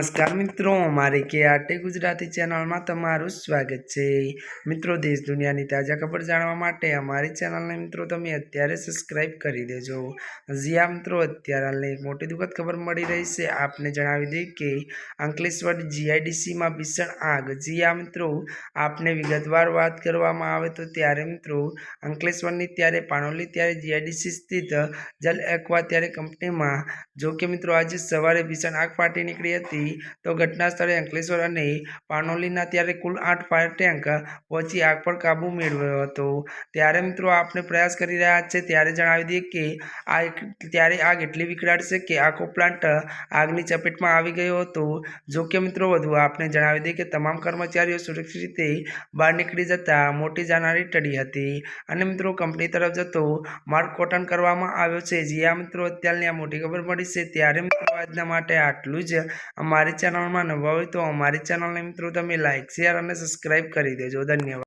નમસ્કાર મિત્રો, અમારી KRT ગુજરાતી ચેનલમાં તમારું સ્વાગત છે। મિત્રો, દેશ દુનિયાની તાજા ખબર જાણવા માટે અમારી ચેનલને મિત્રો તમે અત્યારે સબસ્ક્રાઇબ કરી દેજો। જી મિત્રો, અત્યારે હાલની એક મોટી દુઃખદ ખબર મળી રહી છે। આપને જણાવી દઈએ કે અંકલેશ્વર GIDCમાં ભીષણ આગ। જી મિત્રો, આપને વિગતવાર વાત કરવામાં આવે તો ત્યારે મિત્રો અંકલેશ્વરની ત્યારે પાણોલી ત્યારે GIDC સ્થિત જલ એક્વા ત્યારે કંપનીમાં જો કે મિત્રો આજે સવારે ભીષણ આગ ફાટી નીકળી હતી। તો ઘટના સ્થળે અંકલેશ્વર અને પાનોલીના ત્યારે કુલ 8 ફાયર ટેન્ક પહોંચી આગ પર કાબુ મેળવ્યો હતો। ત્યારે મિત્રો આપણે પ્રયાસ કરી રહ્યા છે ત્યારે જણાવી દઈએ કે ત્યારે આગ એટલી વિકરાળ છે કે આખો પ્લાન્ટ આગની ચપેટમાં આવી ગયો હતો। જો કે મિત્રો વધુ આપણે જણાવી દઈએ કે તમામ કર્મચારીઓ સુરક્ષિત રીતે બહાર નીકળી જતા મોટી જાનહાનિ ટળી હતી અને મિત્રો કંપની તરફ જતો માર્ગ કોટન કરવામાં આવ્યો છે। જી મિત્રો, અત્યારની આ મોટી ખબર મળી છે। ત્યારે મિત્રો આજના માટે આટલું જ। અમારી ચેનલમાં નવા હોય તો અમારી ચેનલને મિત્રો તમે લાઇક, શેર અને સબસ્ક્રાઇબ કરી દેજો। ધન્યવાદ।